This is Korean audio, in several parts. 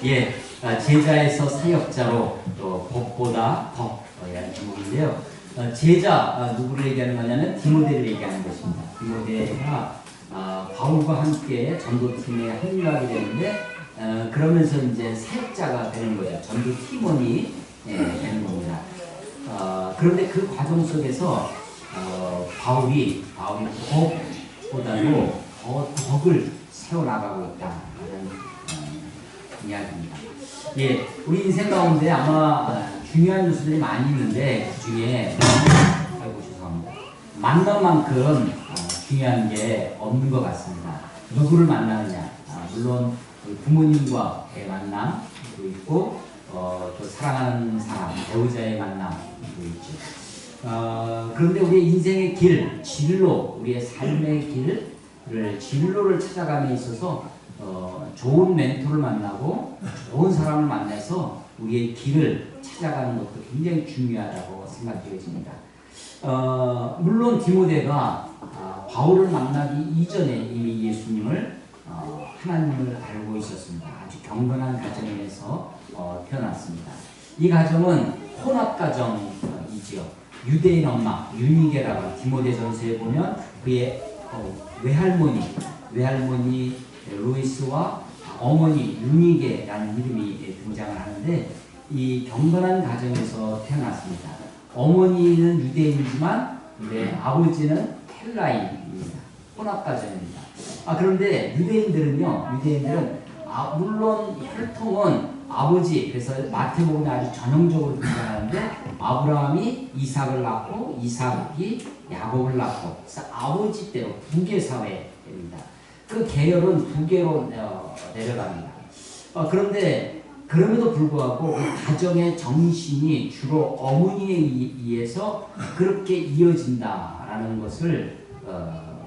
예, 제자에서 사역자로 또 법보다 덕이라는 제목인데요. 제자 누구를 얘기하는 거냐면 디모데를 얘기하는 것입니다. 디모데가 바울과 함께 전도팀에 합류하게 되는데 그러면서 이제 사역자가 되는 거죠. 전도 팀원이 되는 겁니다. 그런데 그 과정 속에서 바울이 법보다도 더 덕을 세워나가고 있다는 이야기입니다. 예, 우리 인생 가운데 아마 중요한 요소들이 많이 있는데 그 중에 아이고 죄송합니다. 만남만큼 중요한 게 없는 것 같습니다. 누구를 만나느냐, 물론 부모님과의 만남도 있고 또 사랑하는 사람, 배우자의 만남도 있죠. 그런데 우리의 인생의 길, 진로, 우리의 삶의 진로를 찾아감에 있어서 좋은 멘토를 만나고 좋은 사람을 만나서 우리의 길을 찾아가는 것도 굉장히 중요하다고 생각되어집니다. 물론 디모데가 바울을 만나기 이전에 이미 예수님을 하나님을 알고 있었습니다. 아주 경건한 가정에서 태어났습니다. 이 가정은 혼합 가정이지요. 유대인 엄마 유니게라고 디모데전서에 보면 그의 외할머니 루이스와 어머니 유니게라는 이름이 등장을 하는데 이 경건한 가정에서 태어났습니다. 어머니는 유대인이지만 아버지는 헬라인입니다. 혼합 가정입니다. 그런데 유대인들은 물론 혈통은 아버지, 그래서 마태복음에 아주 전형적으로 등장하는데 아브라함이 이삭을 낳고 이삭이 야곱을 낳고 그래서 아버지대로 부계 사회입니다. 그 계열은 부계로 내려갑니다. 그런데 그럼에도 불구하고 그 가정의 정신이 주로 어머니에 의해서 그렇게 이어진다라는 것을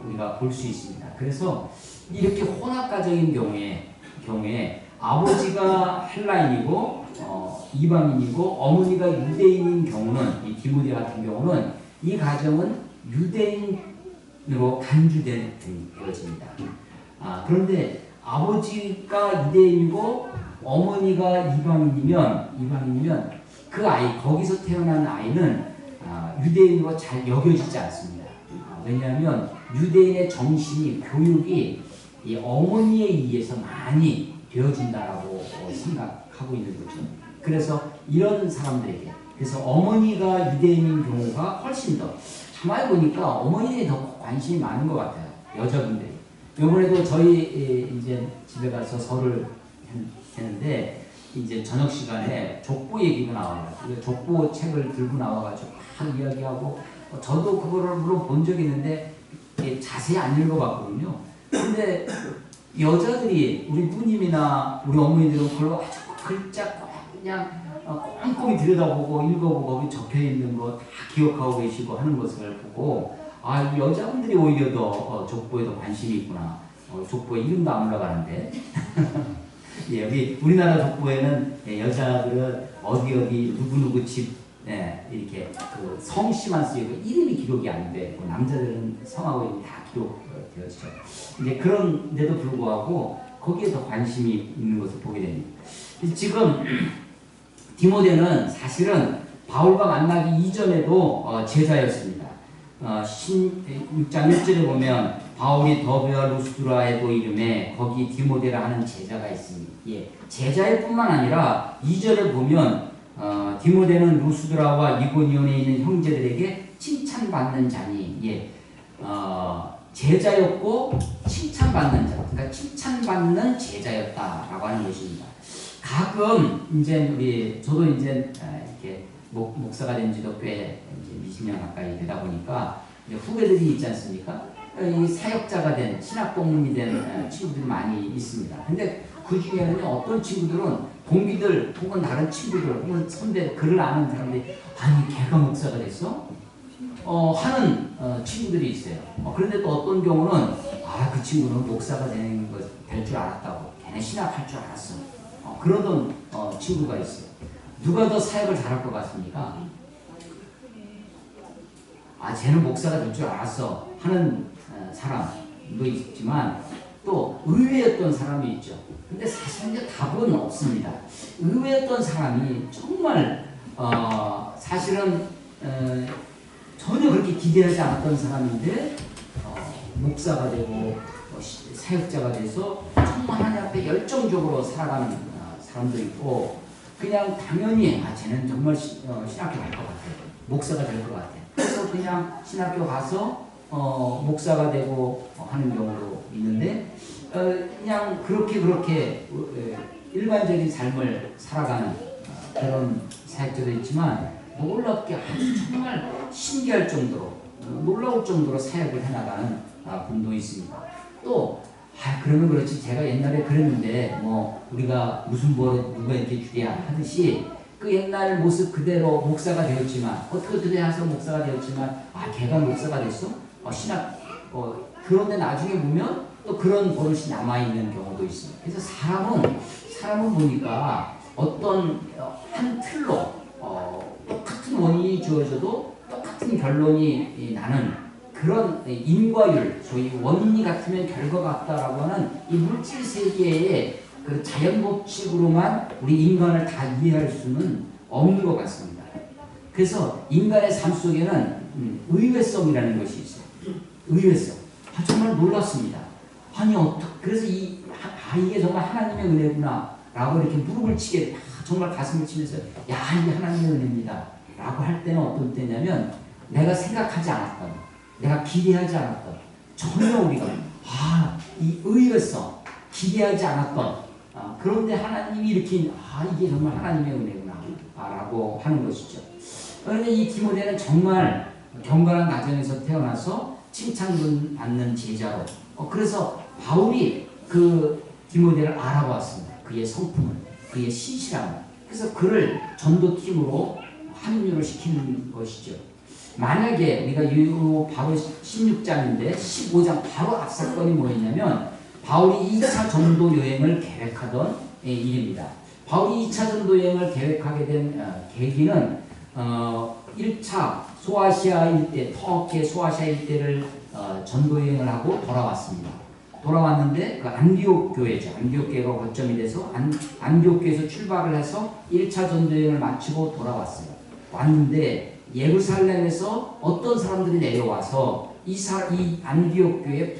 우리가 볼 수 있습니다. 그래서 이렇게 혼합 가정인 경우에 아버지가 헬라인이고 이방인이고 어머니가 유대인인 경우는 이 디모데 같은 경우는 이 가정은 유대인으로 간주되어집니다. 그런데 아버지가 유대인이고 어머니가 이방인이면 그 아이 거기서 태어난 아이는 유대인으로 잘 여겨지지 않습니다. 왜냐하면 유대인의 정신이 교육이 이 어머니에 의해서 많이 되어진다라고 생각하고 있는 거죠. 그래서 이런 사람들에게 그래서 어머니가 유대인인 경우가 훨씬 더 가만히 보니까 어머니에 더 관심이 많은 것 같아요. 여자분들이. 이번에도 저희 이제 집에 가서 설을 했는데 이제 저녁 시간에 족보 얘기가 나와요. 족보 책을 들고 나와가지고 막 이야기하고 저도 그거를 물론 본 적이 있는데 자세히 안 읽어봤거든요. 근데 여자들이 우리 누님이나 우리 어머니들은 그걸 아주 글자 그냥 꼼꼼히 들여다보고 읽어보고 거기 적혀있는 거 다 기억하고 계시고 하는 것을 보고 여자분들이 오히려 더 족보에 더 관심이 있구나. 족보에 이름도 안 올라가는데 예, 우리나라 족보에는 여자들은 어디 누구 집 이렇게 그 성씨만 쓰이고 이름이 기록이 안 되고 남자들은 성하고 이름이 다 기록되어지죠. 이제 그런데도 불구하고 거기에 더 관심이 있는 것을 보게 됩니다. 지금 디모데는 사실은 바울과 만나기 이전에도 제자였습니다. 6장 1절에 보면 바울이 더베와 루스드라에도 이름에 거기 디모데라 하는 제자가 있습니다. 예, 제자일 뿐만 아니라 2절에 보면 디모데는 루스드라와 이고니온에 있는 형제들에게 칭찬받는 자니 제자였고 칭찬받는 자, 그러니까 칭찬받는 제자였다라고 하는 것입니다. 가끔 이제 저도 이제 이렇게 목사가 된 지도 꽤 이제 20년 가까이 되다 보니까 이제 후배들이 있지 않습니까? 이 사역자가 된 신학 동문이 된 친구들이 많이 있습니다. 근데 그 중에는 어떤 친구들은 동기들 혹은 다른 친구들 혹은 선배 글을 아는 사람들이 아니 걔가 목사가 됐어? 하는 친구들이 있어요. 그런데 또 어떤 경우는 그 친구는 목사가 될 줄 알았다고 걔네 신학할 줄 알았어. 그러던 친구가 있어요. 누가 더 사역을 잘할 것 같습니까? 쟤는 목사가 될 줄 알았어 하는 사람도 있지만 또 의외였던 사람이 있죠. 근데 사실 이제 답은 없습니다. 의외였던 사람이 정말 사실은 전혀 그렇게 기대하지 않았던 사람인데 목사가 되고 사역자가 돼서 정말 하나님 앞에 열정적으로 살아가는 사람도 있고, 그냥 당연히 쟤는 정말 신학교 갈 것 같아, 목사가 될 것 같아, 그래서 그냥 신학교 가서 목사가 되고 하는 경우도 있는데, 그냥 그렇게 일반적인 삶을 살아가는 그런 사역자도 있지만, 놀랍게 아주 정말 신기할 정도로 놀라울 정도로 사역을 해나가는 분도 있습니다. 또 그러면 그렇지, 제가 옛날에 그랬는데 뭐 우리가 무슨 뭐로 누가 이렇게 주대야 하듯이 그 옛날 모습 그대로 목사가 되었지만, 어떻게 해서 목사가 되었지만 걔가 목사가 됐어? 신학 그런데 나중에 보면 또 그런 버릇이 남아있는 경우도 있습니다. 그래서 사람은 보니까 어떤 한 틀로 똑같은 원인이 주어져도 똑같은 결론이 나는 그런 인과율, 소위 원인이 같으면 결과가 같다라고 하는 이 물질 세계의 그 자연 법칙으로만 우리 인간을 다 이해할 수는 없는 것 같습니다. 그래서 인간의 삶 속에는 의외성이라는 것이 있어요. 의외성. 정말 놀랐습니다. 아니 그래서 이게 정말 하나님의 은혜구나 라고 이렇게 무릎을 치게 정말 가슴을 치면서 이게 하나님의 은혜입니다 라고 할 때는 어떤 때냐면, 내가 생각하지 않았던, 내가 기대하지 않았던, 전혀 우리가 이 의외성, 기대하지 않았던 그런데 하나님이 이렇게 이게 정말 하나님의 은혜구나 라고 하는 것이죠. 그런데 이 디모데는 정말 경건한 가정에서 태어나서 칭찬받는 제자로, 그래서 바울이 그 디모데를 알아봤습니다. 그의 성품을, 그의 신실함을. 그래서 그를 전도팀으로 합류를 시키는 것이죠. 만약에 우리가 바로 16장인데 15장 바로 앞 사건이 뭐였냐면, 바울이 2차 전도 여행을 계획하던 일입니다. 바울이 2차 전도 여행을 계획하게 된 계기는 1차 소아시아 일대, 터키의 소아시아 일대를 전도 여행을 하고 돌아왔는데 그 안디옥 교회죠. 안디옥 교회가 거점이 돼서 안디옥 교회에서 출발을 해서 1차 전도 여행을 마치고 돌아왔어요. 왔는데 예루살렘에서 어떤 사람들이 내려와서 이 안디옥 교회에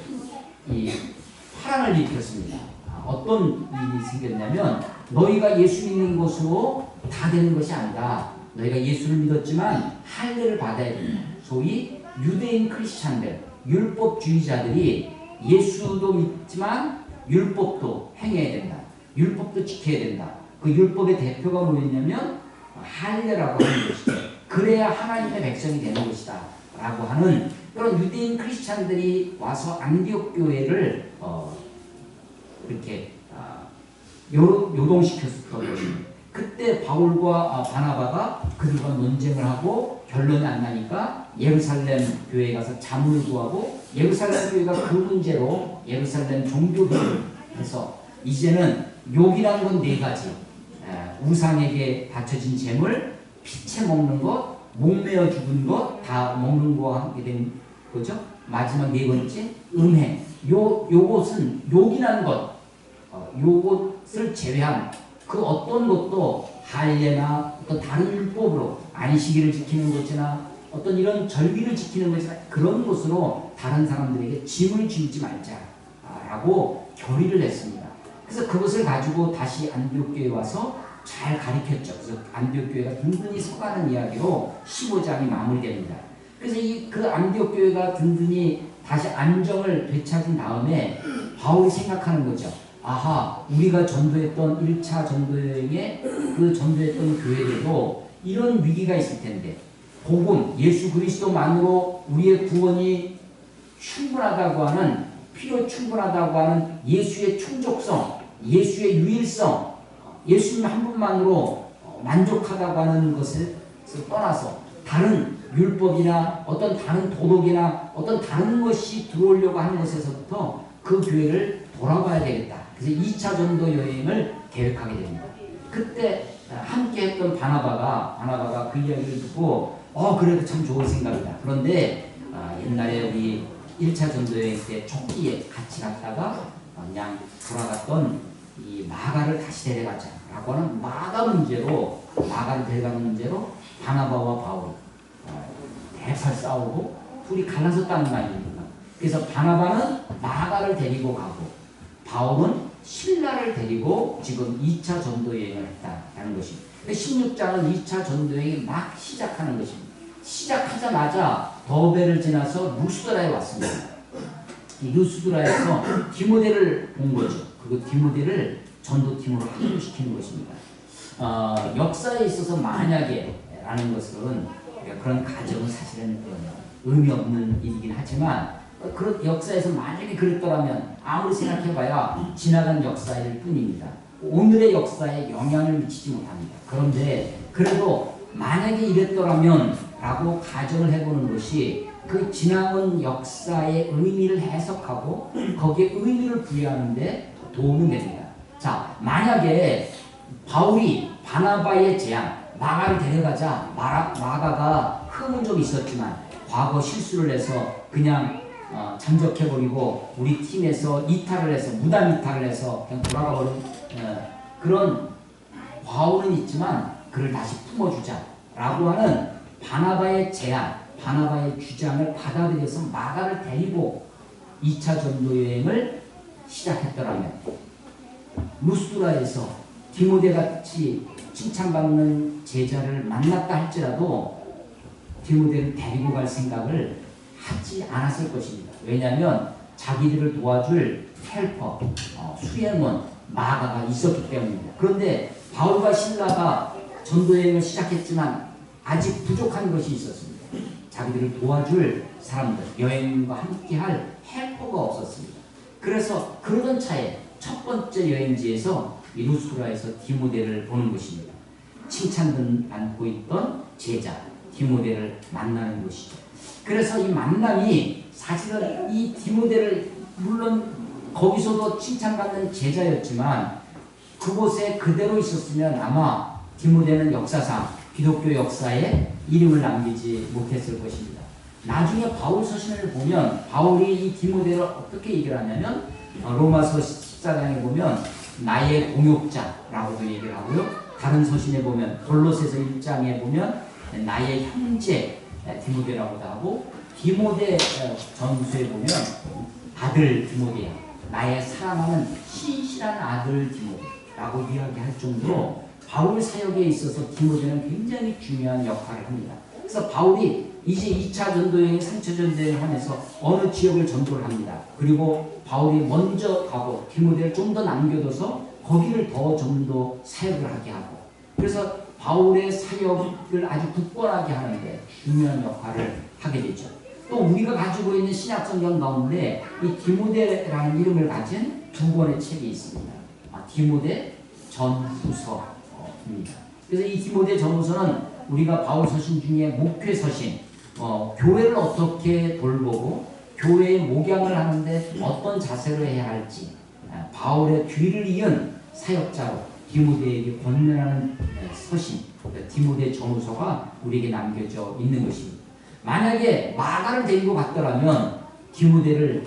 파란을 입혔습니다. 어떤 일이 생겼냐면, 너희가 예수 믿는 것으로 다 되는 것이 아니다. 너희가 예수를 믿었지만 할례를 받아야 된다. 소위 유대인 크리스찬들, 율법주의자들이 예수도 믿지만 율법도 행해야 된다. 율법도 지켜야 된다. 그 율법의 대표가 뭐였냐면 할례라고 하는 것이죠. 그래야 하나님의 백성이 되는 것이다 라고 하는 그런 유대인 크리스찬들이 와서 안디옥 교회를 이렇게 요동시켰었던 것입니다. 그때 바울과 바나바가 그들과 논쟁을 하고 결론이 안 나니까 예루살렘 교회에 가서 자문을 구하고, 예루살렘 교회가 그 문제로 예루살렘 종교개혁을 해서 이제는 욕이라는 건 4가지, 우상에게 바쳐진 재물, 피채 먹는 것, 목매어 죽은 것 다 먹는 거와 함께 된 거죠. 마지막 4번째 음행. 요것은 욕이라는 것, 요것을 제외한 그 어떤 것도 할례나 어떤 다른 율법으로 안식일을 지키는 것이나 어떤 이런 절기를 지키는 것이나 그런 것으로 다른 사람들에게 짐을 지우지 말자라고 결의를 했습니다. 그래서 그것을 가지고 다시 안디옥 교회에 와서 잘 가르쳤죠. 그래서 안디옥 교회가 든든히 서가는 이야기로 15장이 마무리됩니다. 그래서 그 안디옥 교회가 든든히 다시 안정을 되찾은 다음에 바울이 생각하는 거죠. 우리가 전도했던 1차 전도여행에 그 전도했던 교회들도 이런 위기가 있을 텐데, 복음, 예수 그리스도만으로 우리의 구원이 충분하다고 하는, 필요 충분하다고 하는 예수의 충족성, 예수의 유일성, 예수님 한 분만으로 만족하다고 하는 것을 떠나서 다른 율법이나 어떤 다른 도덕이나 어떤 다른 것이 들어오려고 하는 것에서부터 그 교회를 돌아봐야 되겠다. 그래서 2차 전도 여행을 계획하게 됩니다. 그때 함께 했던 바나바가 그 이야기를 듣고 그래도 참 좋은 생각이다. 그런데 옛날에 우리 1차 전도 여행 때 촉기에 같이 갔다가 그냥 돌아갔던 이 마가를 다시 데려가자라고 하는 마가를 데려가는 문제로 바나바와 바울이 대팔 싸우고 둘이 갈라섰다는 말입니다. 그래서 바나바는 마가를 데리고 가고 바울은 실라를 데리고 지금 2차 전도 여행을 했다는 것입니다. 16장은 2차 전도 여행이 막 시작하는 것입니다. 시작하자마자 더베를 지나서 루스드라에 왔습니다. 이 루스드라에서 디모데를 본 거죠. 그리고 디모데를 전도팀으로 합류시키는 것입니다. 역사에 있어서 만약에 라는 것은 그런 가정은 사실은 의미 없는 일이긴 하지만 그런 역사에서 만약에 그랬더라면 아무리 생각해봐야 지나간 역사일 뿐입니다. 오늘의 역사에 영향을 미치지 못합니다. 그런데 그래도 만약에 이랬더라면 라고 가정을 해보는 것이 그 지나온 역사의 의미를 해석하고 거기에 의미를 부여하는데 도움이 됩니다. 자, 만약에 바울이 바나바의 제안, 마가를 데려가자 마가가 흠은 좀 있었지만 과거 실수를 해서 그냥 잠적해버리고 우리 팀에서 이탈을 해서 무단 이탈을 해서 그냥 돌아가버린 그런 바울은 있지만 그를 다시 품어주자라고 하는 바나바의 제안, 바나바의 주장을 받아들여서 마가를 데리고 2차 전도 여행을 시작했더라면 루스드라에서 디모데같이 칭찬받는 제자를 만났다 할지라도 디모데를 데리고 갈 생각을 하지 않았을 것입니다. 왜냐하면 자기들을 도와줄 헬퍼, 수행원, 마가가 있었기 때문입니다. 그런데 바울과 실라가 전도여행을 시작했지만 아직 부족한 것이 있었습니다. 자기들을 도와줄 사람들, 여행과 함께할 헬퍼가 없었습니다. 그래서 그러던 차에 첫 번째 여행지에서 루스드라에서 디모데를 보는 것입니다. 칭찬받고 있던 제자 디모데를 만나는 것이죠. 그래서 이 만남이 사실은 이 디모데를 물론 거기서도 칭찬받는 제자였지만 그곳에 그대로 있었으면 아마 디모데는 역사상 기독교 역사에 이름을 남기지 못했을 것입니다. 나중에 바울 서신을 보면 바울이 이 디모데를 어떻게 얘기를 하냐면 로마서 14장에 보면 나의 동역자라고도 얘기를 하고요. 다른 서신에 보면 골로새서 1장에 보면 나의 형제 디모데라고도 하고 디모데 전서에 보면 아들 디모데야 나의 사랑하는 신실한 아들 디모데라고 이야기할 정도로 바울 사역에 있어서 디모데는 굉장히 중요한 역할을 합니다. 그래서 바울이 이제 2차 전도여행, 3차 전도여행을 하면서 어느 지역을 전도를 합니다. 그리고 바울이 먼저 가고 디모데를 좀 더 남겨둬서 거기를 더 전도 사역을 하게 하고 그래서 바울의 사역을 아주 굳건하게 하는데 중요한 역할을 하게 되죠. 또 우리가 가지고 있는 신약성경 가운데 이 디모데라는 이름을 가진 두 권의 책이 있습니다. 디모데 전후서입니다. 그래서 이 디모데 전후서는 우리가 바울 서신 중에 목회 서신, 교회를 어떻게 돌보고 교회의 목양을 하는데 어떤 자세로 해야 할지 바울의 뒤를 이은 사역자로 디모데에게 권면하는 서신, 디모데 전후서가 우리에게 남겨져 있는 것입니다. 만약에 마가를 데리고 갔더라면 디모데를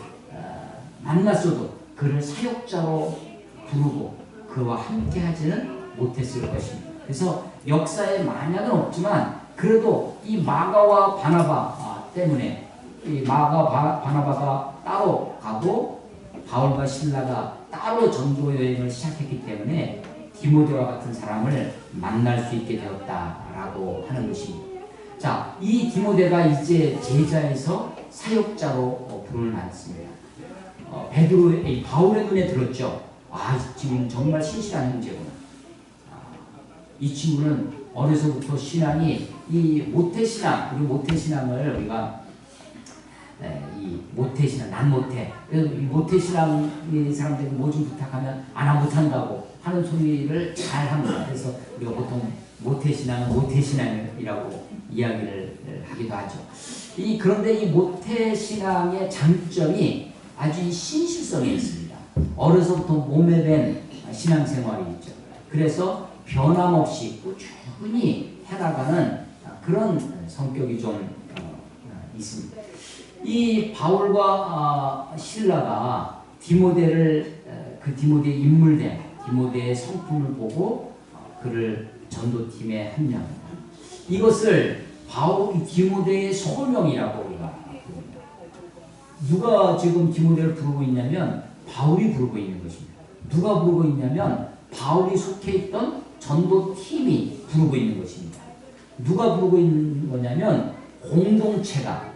만났어도 그를 사역자로 부르고 그와 함께 하지는 못했을 것입니다. 그래서 역사에 만약은 없지만 그래도 이 마가와 바나바 때문에 이 마가 바나바가 따로 가고 바울과 실라가 따로 전도 여행을 시작했기 때문에 디모데와 같은 사람을 만날 수 있게 되었다라고 하는 것입니다. 자, 이 디모데가 이제 제자에서 사역자로 부름을 받습니다. 바울의 눈에 들었죠. 이 친구는 정말 신실한 형제구나. 이 친구는 어려서부터 신앙이 이 모태신앙, 그리고 모태신앙을 우리가 이 모태신앙, 난 못해. 그래서 이 모태신앙의 사람들이 뭐 좀 부탁하면 나 못한다고 하는 소리를 잘 합니다. 그래서 우리가 보통 모태신앙은 모태신앙이라고 이야기를 하기도 하죠. 그런데 이 모태신앙의 장점이 아주 이 신실성에 있습니다. 어려서부터 몸에 밴 신앙생활이 있죠. 그래서 변함없이 꾸준히 해나가는 그런 성격이 좀 있습니다. 이 바울과 신라가 디모데를 그 디모데의 인물됨, 디모데의 성품을 보고 그를 전도팀에 합류합니다. 이것을 바울이 디모데의 소명이라고 우리가 부릅니다. 누가 지금 디모데를 부르고 있냐면 바울이 부르고 있는 것입니다. 누가 부르고 있냐면 바울이 속해 있던 전도팀이 부르고 있는 것입니다. 누가 부르고 있는 거냐면 공동체가,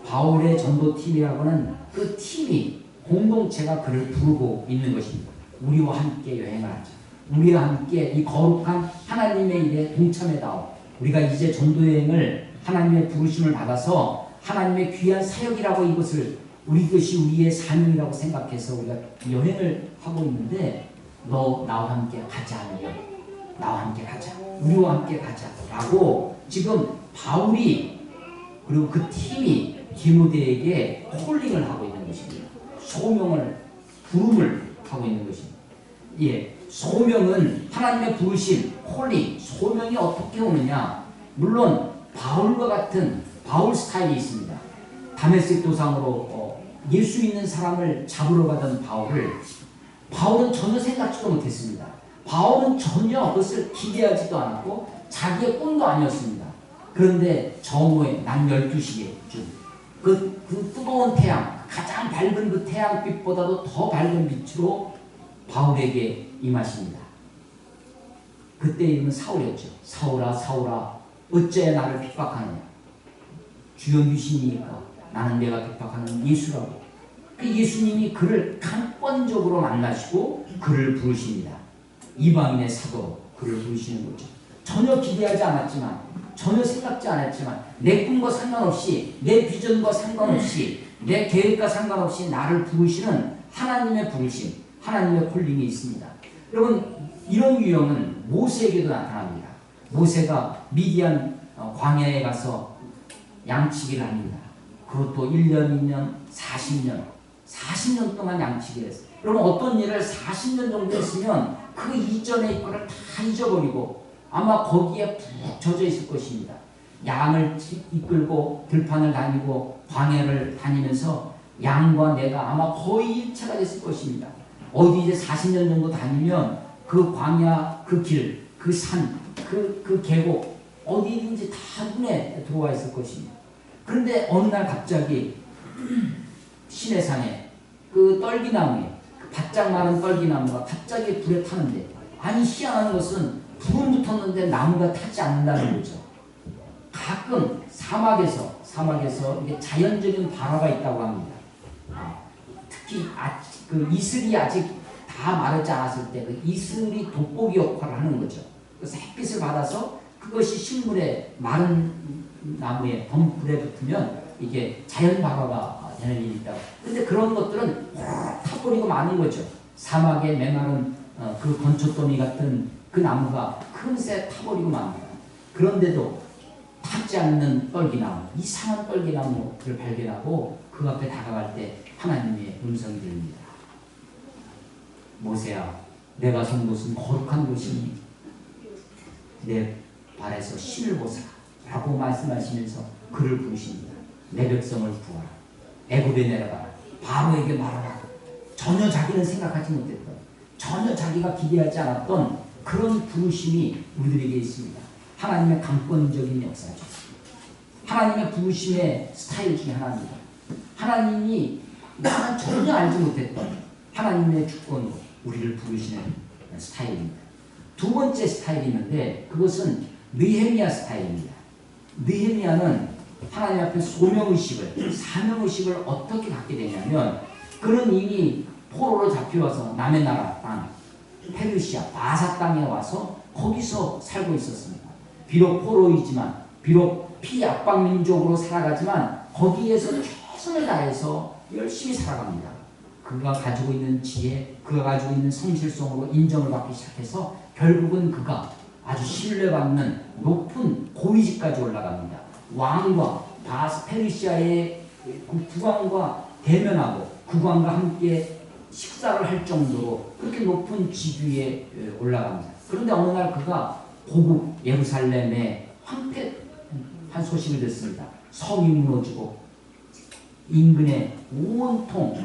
바울의 전도팀이라고 하는 그 팀이, 공동체가 그를 부르고 있는 것입니다. 우리와 함께 여행을 하자. 우리와 함께 이 거룩한 하나님의 일에 동참해다오. 우리가 이제 전도여행을 하나님의 부르심을 받아서 하나님의 귀한 사역이라고 이것을 것이 우리의 사명이라고 생각해서 우리가 여행을 하고 있는데 너 나와 함께 가자 하면 나와 함께 가자. 우리와 함께 가자. 라고 지금 바울이 그리고 그 팀이 디모데에게 콜링을 하고 있는 것입니다. 소명을, 부름을 하고 있는 것입니다. 예, 소명은 하나님의 부르심, 콜링, 소명이 어떻게 오느냐. 물론 바울과 같은 바울 스타일이 있습니다. 다메섹 도상으로 예수 있는 사람을 잡으러 가던 바울은 전혀 생각지도 못했습니다. 바울은 전혀 그것을 기대하지도 않았고 자기의 꿈도 아니었습니다. 그런데 정오에 낮 12시에쯤 그 뜨거운 태양, 가장 밝은 그 태양빛보다도 더 밝은 빛으로 바울에게 임하십니다. 그때 이름은 사울이었죠. 사울아 사울아 어째 나를 핍박하느냐. 주여 유신이니까 나는 내가 핍박하는 예수라고. 그 예수님이 그를 강권적으로 만나시고 그를 부르십니다. 이방인의 사도로 그를 부르시는 거죠. 전혀 기대하지 않았지만, 전혀 생각지 않았지만, 내 꿈과 상관없이, 내 비전과 상관없이, 내 계획과 상관없이 나를 부르시는 하나님의 부르심, 하나님의 콜링이 있습니다. 여러분, 이런 유형은 모세에게도 나타납니다. 모세가 미디안 광야에 가서 양치기를 합니다. 그것도 1년, 2년, 40년 동안 양치기를 했어요. 여러분, 어떤 일을 40년 정도 했으면 그 이전의 거를 다 잊어버리고 아마 거기에 푹 젖어 있을 것입니다. 양을 이끌고 들판을 다니고 광야를 다니면서 양과 내가 아마 거의 일체가 됐을 것입니다. 어디 이제 40년 정도 다니면 그 광야, 그 길, 그 산, 그 계곡 어디든지 다 눈에 들어와 있을 것입니다. 그런데 어느 날 갑자기 시내산에 그 떨기나무에, 그 바짝 마른 떨기나무가 갑자기 불에 타는데, 아니 희한한 것은 불은 붙었는데 나무가 타지 않는다는 거죠. 가끔 사막에서 이게 자연적인 발화가 있다고 합니다. 특히 그 이슬이 아직 다 마르지 않았을 때 그 이슬이 돋보기 역할을 하는 거죠. 그래서 햇빛을 받아서 그것이 식물에, 마른 나무에 덤불에 붙으면 이게 자연 발화가 되는 일이 있다고. 그런데 그런 것들은 타버리고 마는 거죠. 사막에 메마른 그 건초더미 같은 그 나무가 금세 타버리고 맙니다. 그런데도 타지 않는 떨기나무, 이상한 떨기나무를 발견하고 그 앞에 다가갈 때 하나님의 음성이 들립니다. 모세야, 내가 선 곳은 거룩한 곳이니 내 발에서 신을 벗어라 라고 말씀하시면서 그를 부르십니다. 내 백성을 구하라. 애굽에 내려가라. 바로에게 말하라. 전혀 자기는 생각하지 못했던, 전혀 자기가 기대하지 않았던 그런 부르심이 우리들에게 있습니다. 하나님의 강권적인 역사죠. 하나님의 부르심의 스타일 중에 하나입니다. 하나님이 나는 전혀 알지 못했던 하나님의 주권으로 우리를 부르시는 스타일입니다. 두 번째 스타일이 있는데 그것은 느헤미야 스타일입니다. 느헤미야는 하나님 앞에 소명의식을, 사명의식을 어떻게 갖게 되냐면, 그는 이미 포로로 잡혀와서 남의 나라 땅, 페르시아, 바사 땅에 와서 거기서 살고 있었습니다. 비록 포로이지만, 비록 피압박 민족으로 살아가지만 거기에서 최선을 다해서 열심히 살아갑니다. 그가 가지고 있는 지혜, 그가 가지고 있는 성실성으로 인정을 받기 시작해서 결국은 그가 아주 신뢰받는 높은 고위직까지 올라갑니다. 왕과 페르시아의 국왕과 대면하고 국왕과 함께 식사를 할 정도로 그렇게 높은 지위에 올라갑니다. 그런데 어느 날 그가 고국 예루살렘에 황폐한 소식을 듣습니다. 성이 무너지고 인근에 온통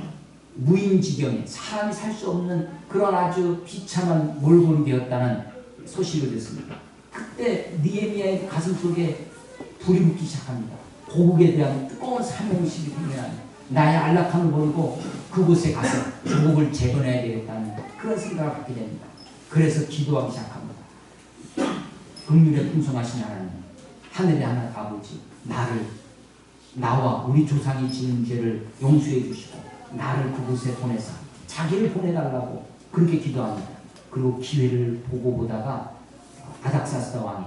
무인지경에 사람이 살 수 없는 그런 아주 비참한 몰골이 되었다는 소식을 듣습니다. 그때 느헤미야의 가슴 속에 불이 붙기 시작합니다. 고국에 대한 뜨거운 사명의식이 생겨납니다. 나의 안락함을 버리고 그곳에 가서 조국을 재건해야 되겠다는 그런 생각을 갖게 됩니다. 그래서 기도하기 시작합니다. 긍휼에 풍성하신 하나님, 하늘의 하나님 아버지, 나와 우리 조상이 지은 죄를 용서해 주시고 나를 그곳에 보내서 자기를 보내달라고 그렇게 기도합니다. 그리고 기회를 보다가 아닥사스다 왕이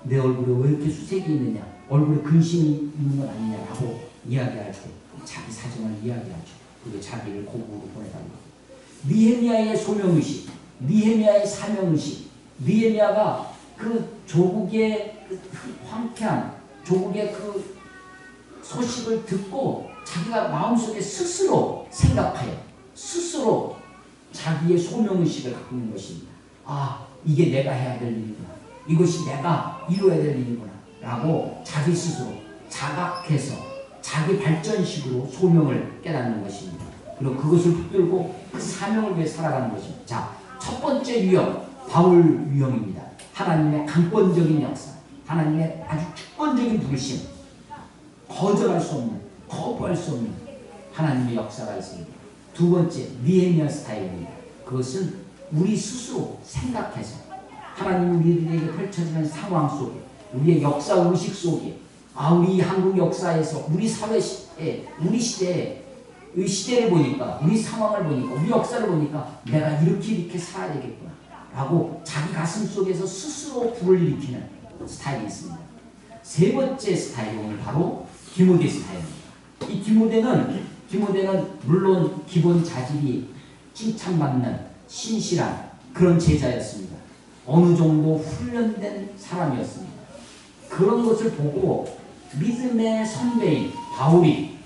내 얼굴에 왜 이렇게 수색이 있느냐, 얼굴에 근심이 있는 건 아니냐라고 이야기할 때 자기 사정을 이야기하죠. 그리고 자기를 고국으로 보내달라고. 느헤미야의 소명의식, 느헤미야의 사명의식, 느헤미야가 그 조국의 그 황폐한 조국의 그 소식을 듣고 자기가 마음속에 스스로 생각하여 스스로 자기의 소명의식을 갖고 있는 것입니다. 아, 이게 내가 해야 될 일이구나. 이것이 내가 이루어야 될 일이구나. 라고 자기 스스로 자각해서 자기 발전식으로 소명을 깨닫는 것입니다. 그리고 그것을 붙들고 그 사명을 위해 살아가는 것입니다. 자, 첫 번째 유형, 바울 유형입니다. 하나님의 강권적인 역사, 하나님의 아주 특권적인 부르심, 거절할 수 없는, 거부할 수 없는 하나님의 역사가 있습니다. 두 번째, 느헤미야 스타일입니다. 그것은 우리 스스로 생각해서 하나님이 우리들에게 펼쳐지는 상황 속에, 우리의 역사 의식 속에, 우리 한국 역사에서, 우리 사회에, 우리 시대에, 이 시대를 보니까, 우리 상황을 보니까, 우리 역사를 보니까 내가 이렇게 살아야 되겠구나 라고 자기 가슴 속에서 스스로 불을 일으키는 스타일이 있습니다. 세 번째 스타일이 오늘 바로 디모데 스타일입니다. 이 디모데는 물론 기본 자질이 칭찬받는 신실한 그런 제자였습니다. 어느 정도 훈련된 사람이었습니다. 그런 것을 보고 믿음의 선배인 바울이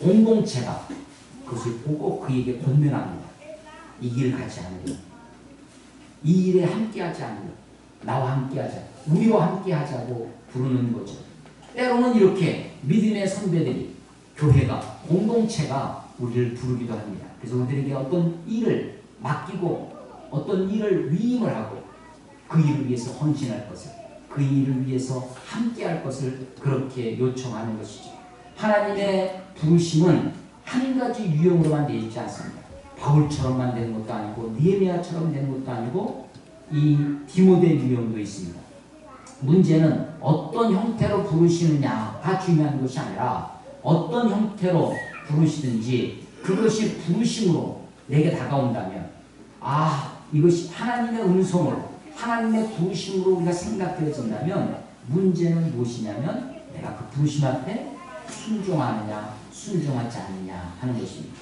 공동체가 그것을 보고 그에게 권면합니다. 이 길 가지 않으려, 이 일에 함께하지 않으려, 나와 함께하자, 우리와 함께하자고 부르는 거죠. 때로는 이렇게 믿음의 선배들이, 교회가, 공동체가 우리를 부르기도 합니다. 그래서 우리들에게 어떤 일을 맡기고 어떤 일을 위임을 하고 그 일을 위해서 헌신할 것을, 그 일을 위해서 함께할 것을 그렇게 요청하는 것이죠. 하나님의 부르심은 한 가지 유형으로만 되어 있지 않습니다. 바울처럼만 되는 것도 아니고 느헤미야처럼 되는 것도 아니고 이 디모데 유형도 있습니다. 문제는 어떤 형태로 부르시느냐가 중요한 것이 아니라 어떤 형태로 부르시든지 그것이 부르심으로 내게 다가온다면, 이것이 하나님의 음성으로, 하나님의 부르심으로 우리가 생각되어진다면 문제는 무엇이냐면 내가 그 부르심 앞에 순종하느냐 순종하지 않느냐 하는 것입니다.